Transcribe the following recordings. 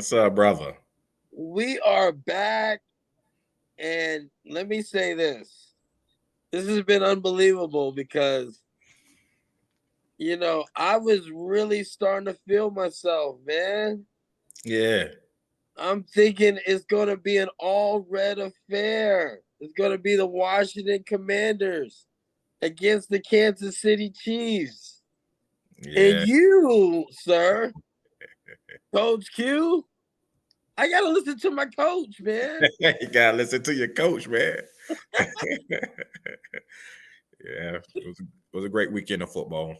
What's up, brother? We are back, and let me say this. This has been unbelievable because, I was really starting to feel myself, man. Yeah. I'm thinking it's going to be an all red affair. It's going to be the Washington Commanders against the Kansas City Chiefs. And Yeah. you, sir, Coach Q, I got to listen to my coach, man. You gotta listen to your coach, man. Yeah, it was a great weekend of football.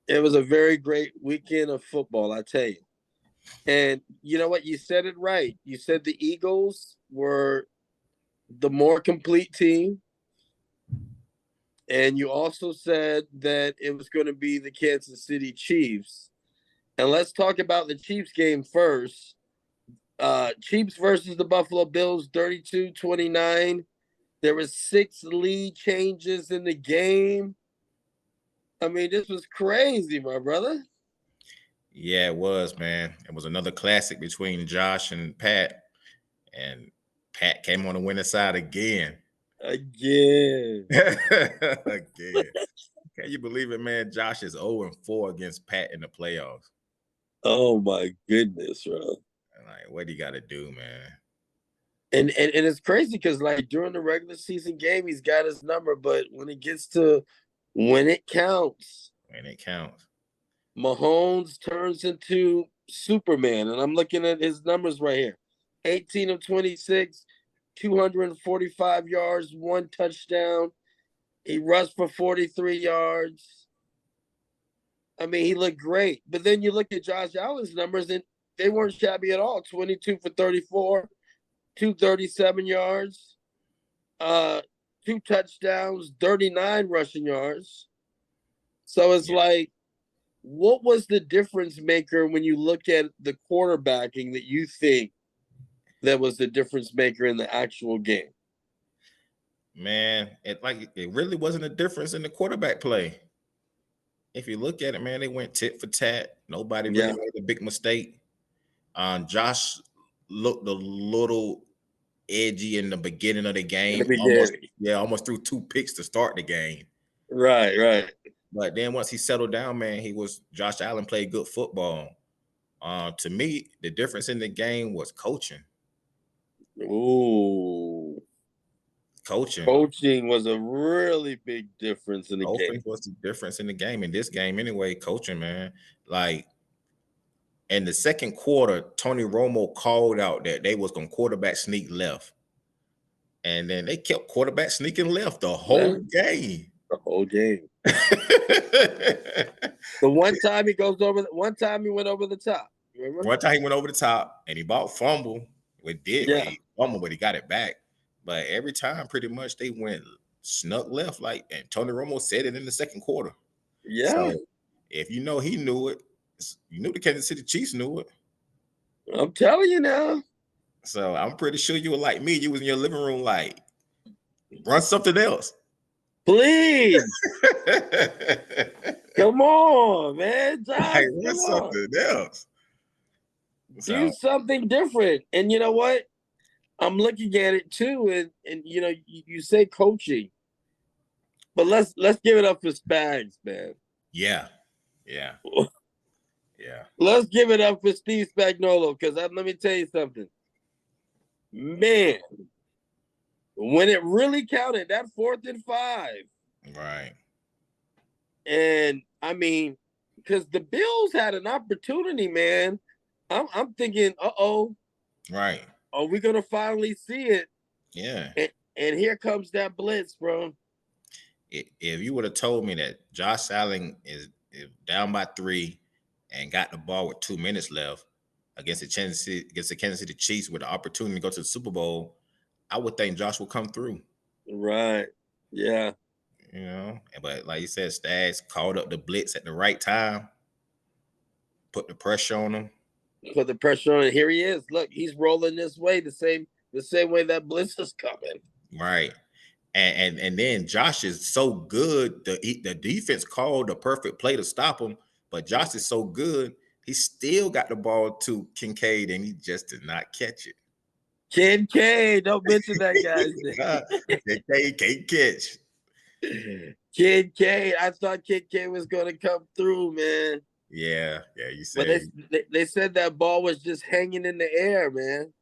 It was a very great weekend of football, I tell you. And you know what? You said it right. You said the Eagles were the more complete team. And you also said that it was going to be the Kansas City Chiefs. And let's talk about the Chiefs game first. Chiefs versus the Buffalo Bills, 32-29. There was 6 lead changes in the game. I mean, this was crazy, my brother. Yeah, it was, man. It was another classic between Josh and Pat, and Pat came on the winning side again. Again. Again. Can you believe it, man? Josh is 0-4 against Pat in the playoffs. Oh my goodness, bro. Like, what do you got to do, man? And it's crazy because like during the regular season game, he's got his number, but when it gets to when it counts, Mahomes turns into Superman. And I'm looking at his numbers right here: 18 of 26, 245 yards, 1 touchdown. He rushed for 43 yards. I mean, he looked great. But then you look at Josh Allen's numbers, and they weren't shabby at all: 22 for 34. 237 yards, 2 touchdowns, 39 rushing yards. So it's like, what was the difference maker when you look at the quarterbacking that you think that was the difference maker in the actual game? Man, it really wasn't a difference in the quarterback play. If you look at it, man, they went tit for tat. Nobody really made a big mistake. Josh looked a little edgy in the beginning of the game. Almost threw 2 picks to start the game. Right. But then once he settled down, man, Josh Allen played good football. To me, the difference in the game was coaching. Ooh. Coaching was a really big difference in the game. Was the difference in the game. In this game, anyway, coaching, man. Like, in the second quarter, Tony Romo called out that they was going to quarterback sneak left. And then they kept quarterback sneaking left the whole game. The whole game. The one time he went over the top. Remember? One time he went over the top and he bought fumble. He fumbled, but he got it back. But every time, pretty much, they went snuck left, and Tony Romo said it in the second quarter. Yeah. So if you know he knew it, you knew the Kansas City Chiefs knew it. I'm telling you now. So I'm pretty sure you were like me. You was in your living room like, run something else. Please. Come on, man. Josh, run something else. Do something different. And you know what? I'm looking at it too, and you say coaching, but let's give it up for Spags, man. Yeah. Let's give it up for Steve Spagnuolo, because let me tell you something, man. When it really counted, that 4th and 5, right? And I mean, because the Bills had an opportunity, man. I'm thinking, right. Are we gonna finally see it? Yeah. And here comes that blitz, bro. If you would have told me that Josh Allen is down by 3 and got the ball with 2 minutes left against the Kansas City Chiefs with the opportunity to go to the Super Bowl, I would think Josh would come through. Right. Yeah. But like you said, Stags called up the blitz at the right time, put the pressure on him. Put the pressure on him. Here he is. Look, he's rolling this way, the same way that blitz is coming. Right. And then Josh is so good. The defense called the perfect play to stop him, but Josh is so good He still got the ball to Kincaid, and he just did not catch it. Kincaid, don't mention that guy's name. Kincaid can't catch. Kincaid, I thought Kincaid was going to come through, man. Yeah, you But said. they said that ball was just hanging in the air, man.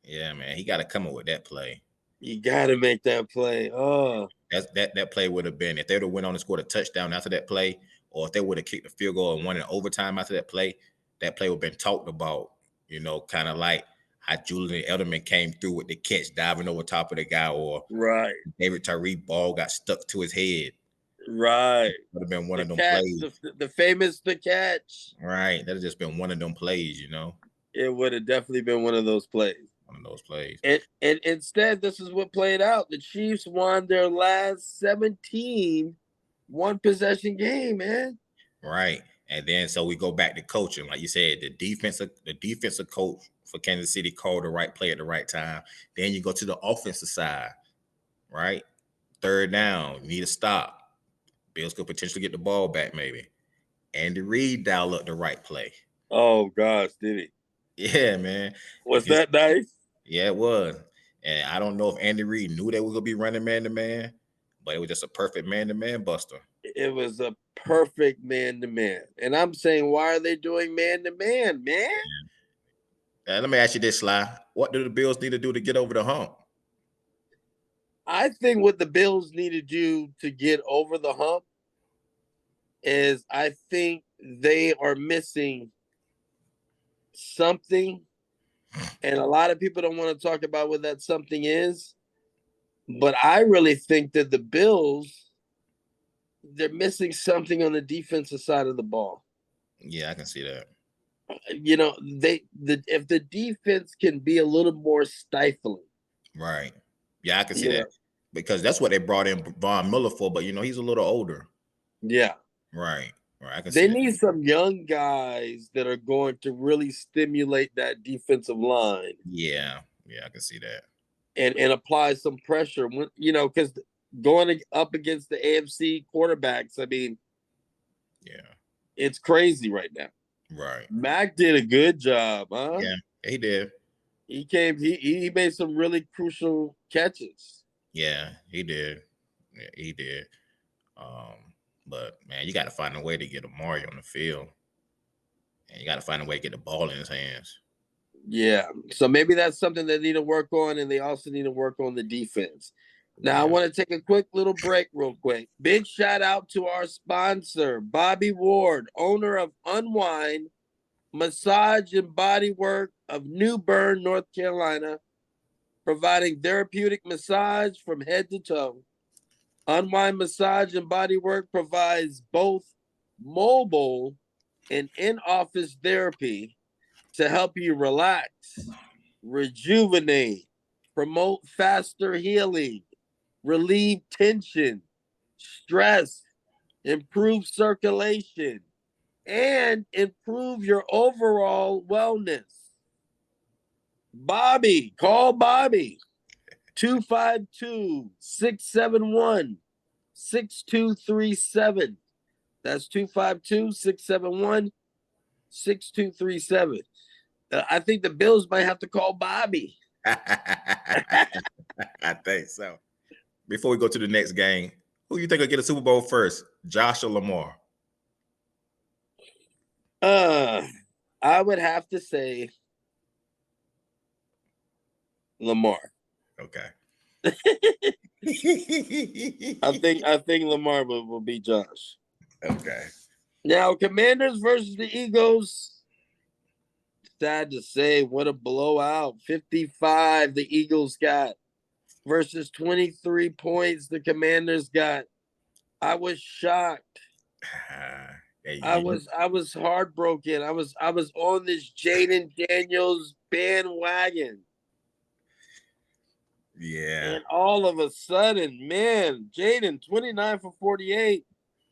Yeah, man, he got to come up with that play. You got to make that play. Oh, that play would have been, if they would have went on and scored a touchdown after that play, or if they would have kicked a field goal and won in overtime after that play would have been talked about. You know, kind of like how Julian Edelman came through with the catch, diving over top of the guy, or right. David Tyree ball got stuck to his head. Right. Would have been one of them catch, plays. The famous catch. Right. That have just been one of them plays, you know. It would have definitely been one of those plays. One of those plays. And instead, this is what played out. The Chiefs won their last 17 one-possession game, man. Right. And then so we go back to coaching. Like you said, the defensive coach for Kansas City called the right play at the right time. Then you go to the offensive side, right? Third down, you need to stop. Bills could potentially get the ball back, maybe. Andy Reid dialed up the right play. Oh gosh, did he? Yeah, man. Was that nice? Yeah, it was. And I don't know if Andy Reid knew they were gonna be running man-to-man, but it was just a perfect man-to-man buster. It was a perfect man-to-man. And I'm saying, why are they doing man-to-man, man? Let me ask you this, Sly. What do the Bills need to do to get over the hump? I think what the Bills need to do to get over the hump is, I think they are missing something. And a lot of people don't want to talk about what that something is. But I really think that the Bills, they're missing something on the defensive side of the ball. Yeah, I can see that. You know, if the defense can be a little more stifling. Right. Yeah, I can see that. Because that's what they brought in Von Miller for, but he's a little older. Yeah. Right. I can they need some young guys that are going to really stimulate that defensive line. Yeah, I can see that. And apply some pressure, because going up against the AFC quarterbacks, I mean, yeah, it's crazy right now. Right. Mac did a good job, huh? Yeah, he did. He made some really crucial catches. Yeah, he did. But man, you got to find a way to get Amari on the field, and you got to find a way to get the ball in his hands. Yeah, so maybe that's something they need to work on, and they also need to work on the defense. Now, I want to take a quick little break real quick. Big shout out to our sponsor, Bobby Ward, owner of Unwind Massage and Body Work of New Bern, North Carolina, providing therapeutic massage from head to toe. Unwind Massage and Body Work provides both mobile and in-office therapy to help you relax, rejuvenate, promote faster healing, relieve tension, stress, improve circulation, and improve your overall wellness. Call Bobby, 252-671-6237. That's 252-671-6237. I think the Bills might have to call Bobby. I think so. Before we go to the next game, who you think will get a Super Bowl first, Josh or Lamar? I would have to say Lamar. Okay. I think Lamar will beat Josh. Okay. Now, Commanders versus the Eagles. Sad to say, what a blowout. 55 the Eagles got versus 23 points the Commanders got. I was shocked. I was heartbroken. I was on this Jaden Daniels bandwagon. Yeah. And all of a sudden, man, Jaden, 29 for 48,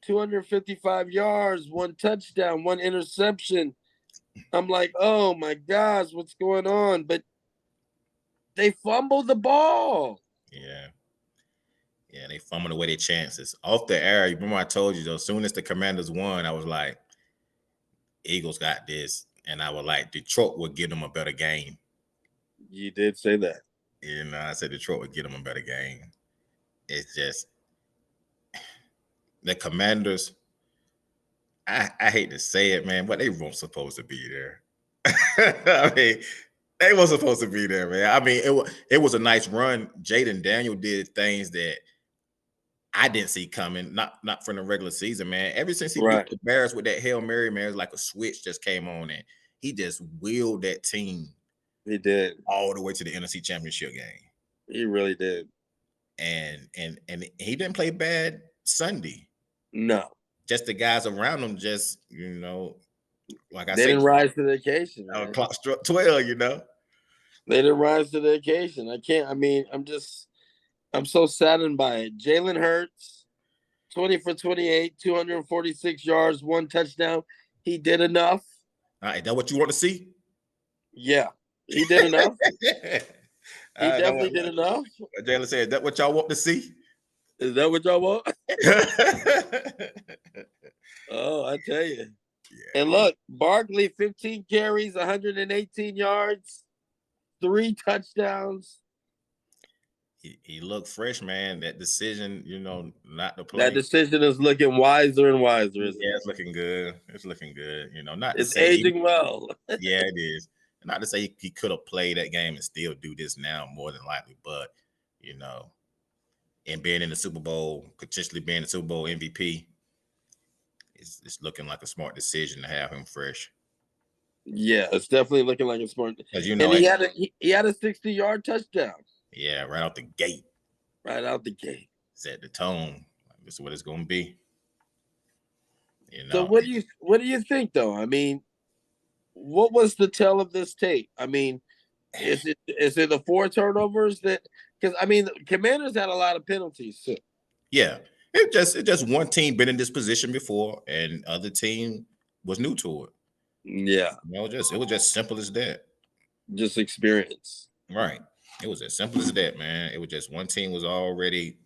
255 yards, 1 touchdown, 1 interception. I'm like, oh my gosh, what's going on? But they fumbled the ball. Yeah. Yeah, they fumbled away their chances. Off the air, remember I told you, though, as soon as the Commanders won, I was like, Eagles got this, and I was like, Detroit would give them a better game. You did say that. I said Detroit would give them a better game. It's just the Commanders. I hate to say it, man, but they weren't supposed to be there. I mean, they weren't supposed to be there, man. I mean, it was a nice run. Jaden Daniel did things that I didn't see coming, not from the regular season, man. Ever since he beat the Bears with that Hail Mary, man, it's like a switch just came on, and he just willed that team. He did all the way to the NFC Championship game. He really did, and he didn't play bad Sunday. No, just the guys around him, just like I said, they didn't rise to the occasion. Clock struck 12. They didn't rise to the occasion. I can't. I mean, I'm so saddened by it. Jalen Hurts, 20 for 28, 246 yards, 1 touchdown. He did enough. All right, that what you want to see? Yeah, he did enough. He definitely did enough. Jalen said, "Is that what y'all want to see? Is that what y'all want?" Oh, I tell you. Yeah. And look, Barkley, 15 carries, 118 yards, 3 touchdowns. He looked fresh, man. That decision, not to play. That decision is looking wiser and wiser. It's looking good. It's looking good. Not it's aging well. Yeah, it is. Not to say he could have played that game and still do this now, more than likely, but and being in the Super Bowl, potentially being the Super Bowl MVP, it's looking like a smart decision to have him fresh. Yeah, it's definitely looking like a smart. Because and he had a 60-yard touchdown. Yeah, right out the gate. Right out the gate. Set the tone. This is what it's going to be. So what do you think though? I mean, what was the tell of this tape? I mean, is it the 4 turnovers that? Because I mean, the Commanders had a lot of penalties too. Yeah, it just one team been in this position before, and other team was new to it. Yeah, it was just simple as that. Just experience, right? It was as simple as that, man. It was just one team was already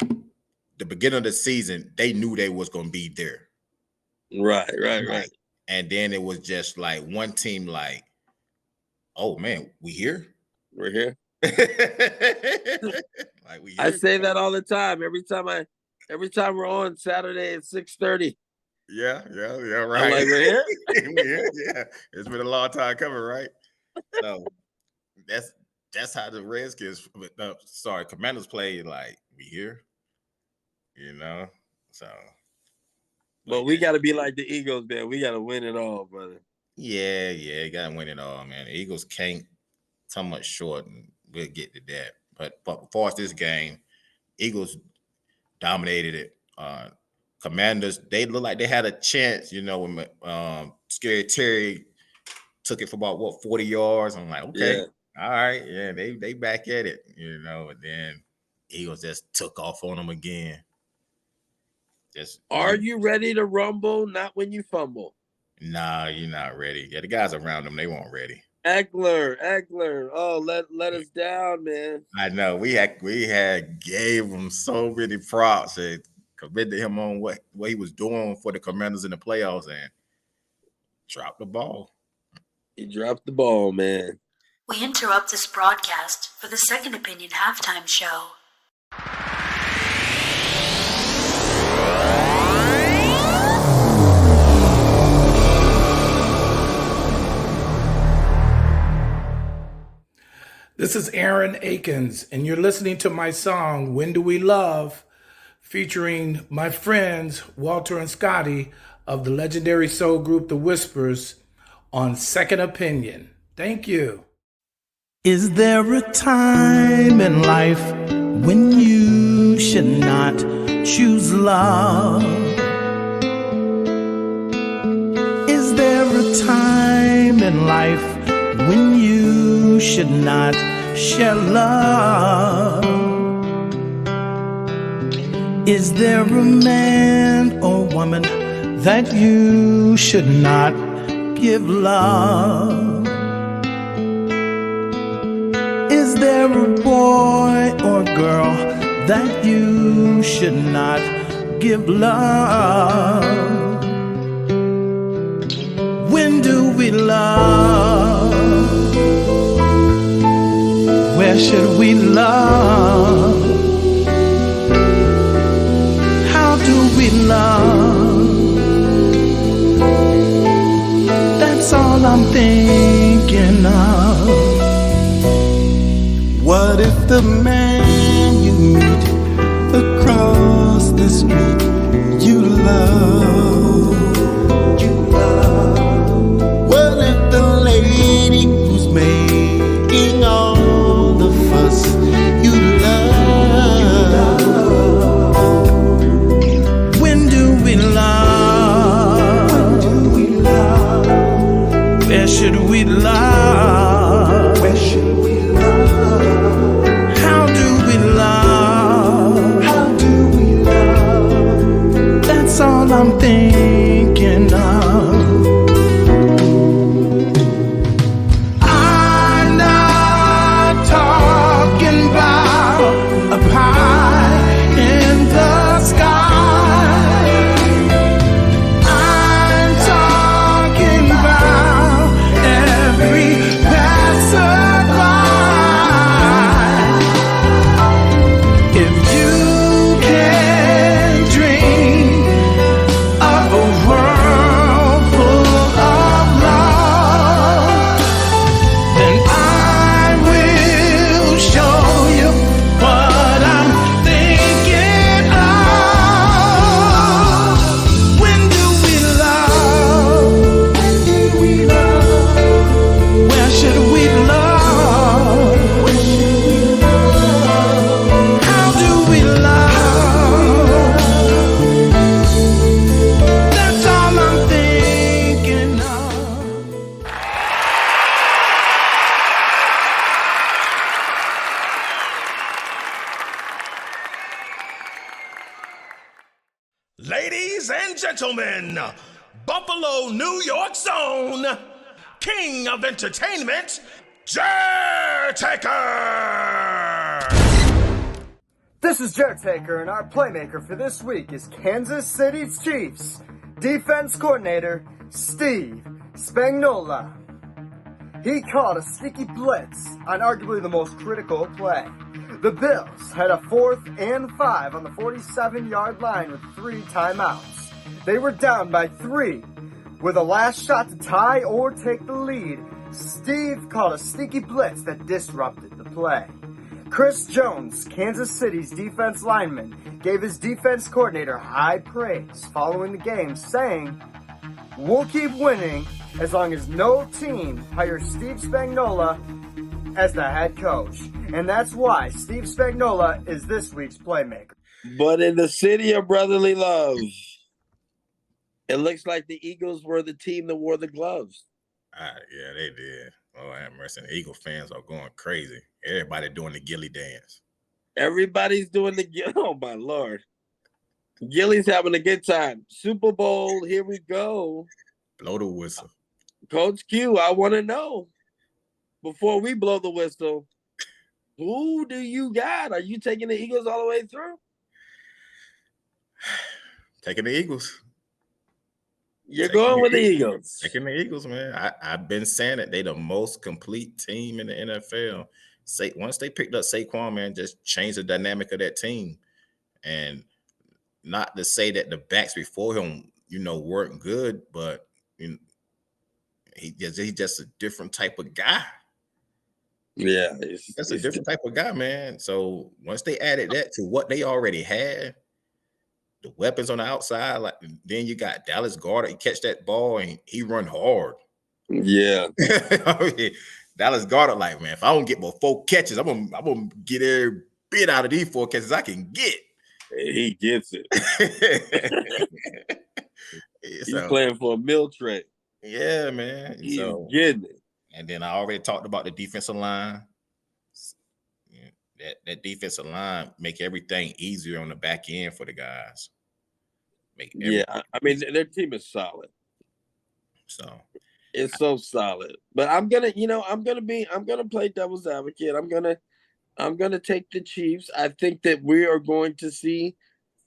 the beginning of the season. They knew they was going to be there. Right. And then it was just like one team, like, oh man, we're here. Like we here. I say that all the time. Every time we're on Saturday at 6:30. Yeah, right. I'm like, we're here. We're here. Yeah, it's been a long time coming, right? So that's how the Redskins, Commanders play. Like, we here, So, but we got to be like the Eagles, man. We got to win it all, brother. Yeah, you got to win it all, man. The Eagles can't come much short, and we'll get to that. But as far as this game, Eagles dominated it. Commanders, they look like they had a chance, when Scary Terry took it for about 40 yards. I'm like, okay. Yeah. All right, yeah, they back at it, and then Eagles just took off on them again. Are you ready to rumble? Not when you fumble. Nah, you're not ready. Yeah, the guys around them, they weren't ready. Eckler. Oh, let us down, man. I know. We had gave him so many props and commended him on what he was doing for the Commanders in the playoffs, and dropped the ball. He dropped the ball, man. We interrupt this broadcast for the Second Opinion halftime show. This is Aaron Akins, and you're listening to my song, When Do We Love, featuring my friends Walter and Scotty of the legendary soul group The Whispers on Second Opinion. Thank you. Is there a time in life when you should not choose love? Is there a time in life when you should not share love? Is there a man or woman that you should not give love? Is there a boy or girl that you should not give love? When do we love? Where should we love? How do we love? That's all I'm thinking of. What if the man you meet across the street you love? What if the lady who's making all the fuss you love? When do we love? Where should we love? Where should we love? How do we love? How do we love? That's all I'm thinking of. I'm not talking about a pie in the sky. I'm talking about every passerby. If you can dream of a world full of love, then I will show you what I'm thinking of. When do we love? Where should we love? How do we love? That's all I'm thinking of. Ladies and gentlemen, Buffalo, New York's own king of entertainment, Jertaker! This is Jertaker, and our playmaker for this week is Kansas City Chiefs defense coordinator Steve Spagnuolo. He called a sneaky blitz on arguably the most critical play. The Bills had a 4th and 5 on the 47-yard line with 3 timeouts. They were down by 3 with a last shot to tie or take the lead. Steve called a sneaky blitz that disrupted the play. Chris Jones, Kansas City's defense lineman, gave his defense coordinator high praise following the game, saying, "We'll keep winning as long as no team hires Steve Spagnuolo as the head coach." And that's why Steve Spagnuolo is this week's playmaker. But in the city of brotherly love, it looks like the Eagles were the team that wore the gloves. Yeah, they did. Oh, have mercy. The Eagle fans are going crazy. Everybody doing the Gilly dance. Everybody's doing the oh my Lord. Gilly's having a good time. Super Bowl, here we go. Blow the whistle. Coach Q, I want to know, before we blow the whistle, who do you got? Are you taking the Eagles all the way through? Taking the Eagles. You're going with the Eagles. Taking the Eagles, man. I've been saying it. They the most complete team in the NFL. Once they picked up Saquon, man, just changed the dynamic of that team. And not to say that the backs before him, weren't good, but he's just a different type of guy. Yeah, that's a different type of guy, man. So once they added that to what they already had, the weapons on the outside, like then you got Dallas Goedert. He catch that ball and he run hard. Yeah, Dallas Goedert, like, man, if I don't get but 4 catches, I'm gonna get every bit out of these 4 catches I can get. He gets it. He's playing for a meal tray. Yeah, man. He's getting it. And then I already talked about the defensive line. That defensive line make everything easier on the back end for the guys. I mean, their team is solid. So it's so solid. But I'm gonna play devil's advocate. I'm gonna take the Chiefs. I think that we are going to see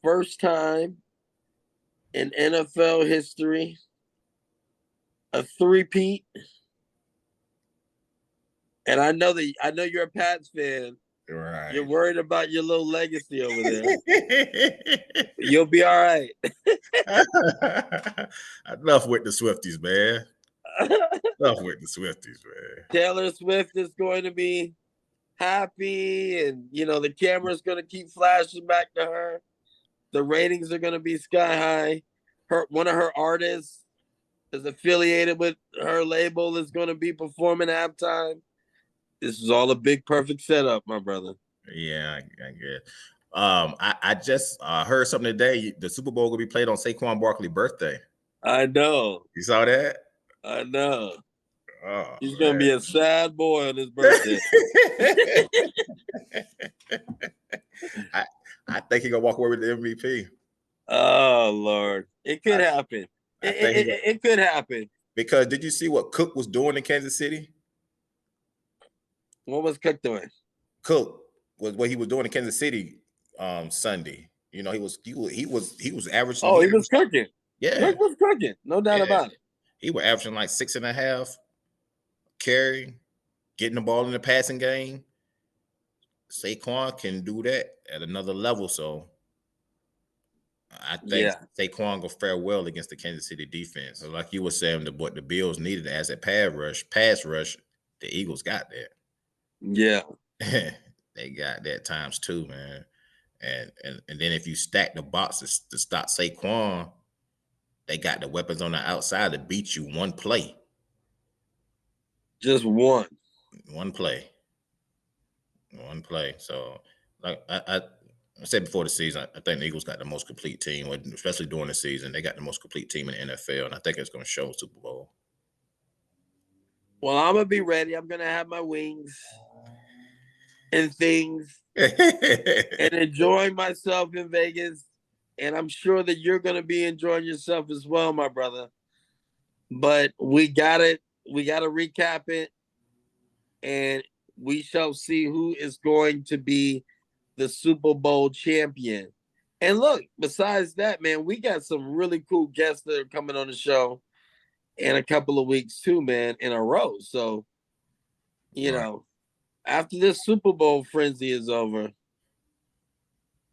first time in NFL history a three-peat. And I know you're a Pats fan. Right. You're worried about your little legacy over there. You'll be all right. Enough with the Swifties, man. Enough with the Swifties, man. Taylor Swift is going to be happy, and the camera's going to keep flashing back to her. The ratings are going to be sky high. One of her artists is affiliated with her label is going to be performing halftime. This is all a big, perfect setup, my brother. Yeah, I guess. I just heard something today. The Super Bowl will be played on Saquon Barkley's birthday. I know. You saw that? I know. Oh, he's going to be a sad boy on his birthday. I think he's going to walk away with the MVP. Oh, Lord. It could happen. It could happen. Because did you see what Cook was doing in Kansas City? What was Cook doing? Cook was what he was doing in Kansas City Sunday. He was averaging. Oh, he was cooking. Yeah. Cook was cooking. No doubt about it. He was averaging like 6.5 carry, getting the ball in the passing game. Saquon can do that at another level. So I think Saquon will fare well against the Kansas City defense. So like you were saying, what the Bills needed as a pass rush, the Eagles got that. Yeah. They got that times 2, man. And then if you stack the boxes to stop Saquon, they got the weapons on the outside to beat you one play. Just one. One play. So like I said before the season, I think the Eagles got the most complete team, especially during the season. They got the most complete team in the NFL, and I think it's going to show Super Bowl. Well, I'm going to be ready. I'm going to have my wings and things and enjoying myself in Vegas. And I'm sure that you're going to be enjoying yourself as well, my brother. But we got it. We got to recap it. And we shall see who is going to be the Super Bowl champion. And look, besides that, man, we got some really cool guests that are coming on the show in a couple of weeks too, man, in a row. So, after this Super Bowl frenzy is over,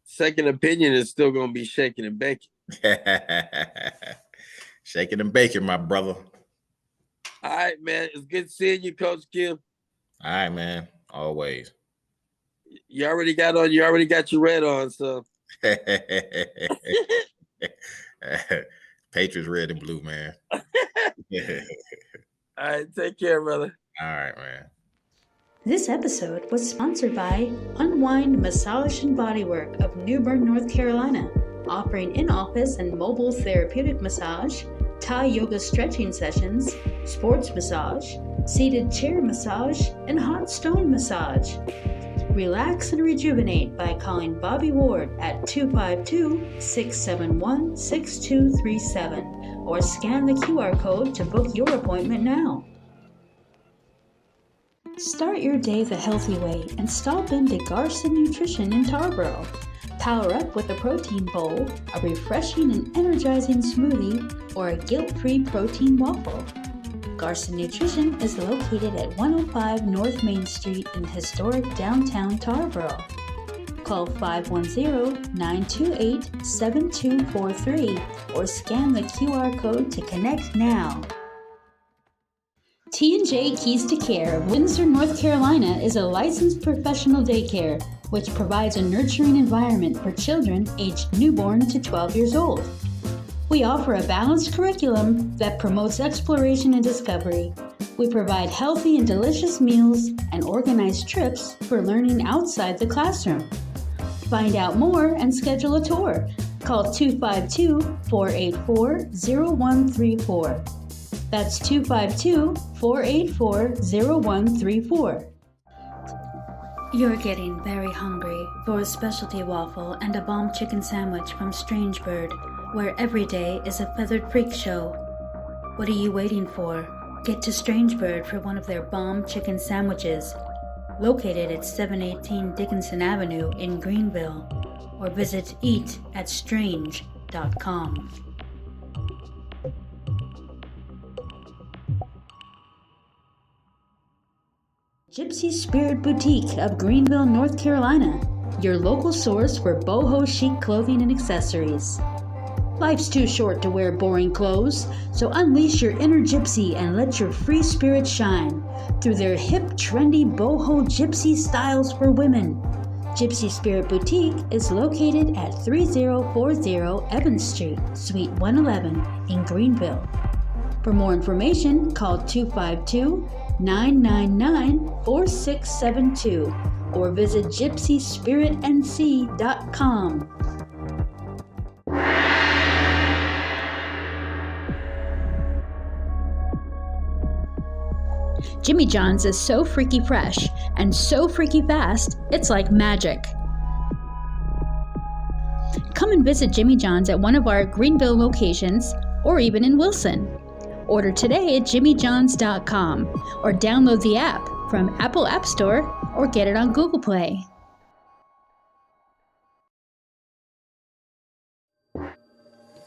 Second Opinion is still going to be shaking and baking. Shaking and baking, my brother. All right, man. It's good seeing you, Coach Kim. All right, man. Always. You already got your red on, so. Patriots red and blue, man. All right, take care, brother. All right, man. This episode was sponsored by Unwind Massage and Bodywork of New Bern, North Carolina, offering in-office and mobile therapeutic massage, Thai yoga stretching sessions, sports massage, seated chair massage, and hot stone massage. Relax and rejuvenate by calling Bobby Ward at 252-671-6237 or scan the QR code to book your appointment now. Start your day the healthy way and stop into Garson Nutrition in Tarboro. Power up with a protein bowl, a refreshing and energizing smoothie, or a guilt-free protein waffle. Garson Nutrition is located at 105 North Main Street in historic downtown Tarboro. Call 510-928-7243 or scan the QR code to connect now. T&J Keys to Care of Windsor, North Carolina is a licensed professional daycare which provides a nurturing environment for children aged newborn to 12 years old. We offer a balanced curriculum that promotes exploration and discovery. We provide healthy and delicious meals and organized trips for learning outside the classroom. Find out more and schedule a tour. Call 252-484-0134. That's 252-484-0134. You're getting very hungry for a specialty waffle and a bomb chicken sandwich from Strange Bird, where every day is a feathered freak show. What are you waiting for? Get to Strange Bird for one of their bomb chicken sandwiches, located at 718 Dickinson Avenue in Greenville, or visit eatatstrange.com. Gypsy Spirit Boutique of Greenville, North Carolina, your local source for boho chic clothing and accessories. Life's too short to wear boring clothes, so unleash your inner gypsy and let your free spirit shine through their hip, trendy boho gypsy styles for women. Gypsy Spirit Boutique is located at 3040 Evans Street, Suite 111 in Greenville. For more information, call 252-999-4672 or visit gypsyspiritnc.com. Jimmy John's is so freaky fresh and so freaky fast, it's like magic. Come and visit Jimmy John's at one of our Greenville locations or even in Wilson. Order today at jimmyjohns.com or download the app from Apple App Store or get it on Google Play.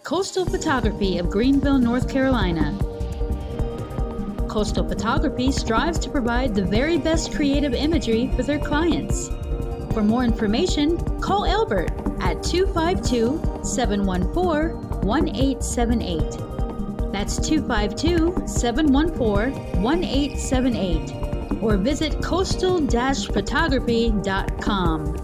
Coastal Photography of Greenville, North Carolina. Coastal Photography strives to provide the very best creative imagery for their clients. For more information, call Albert at 252-714-1878. That's 252-714-1878. Or visit coastal-photography.com.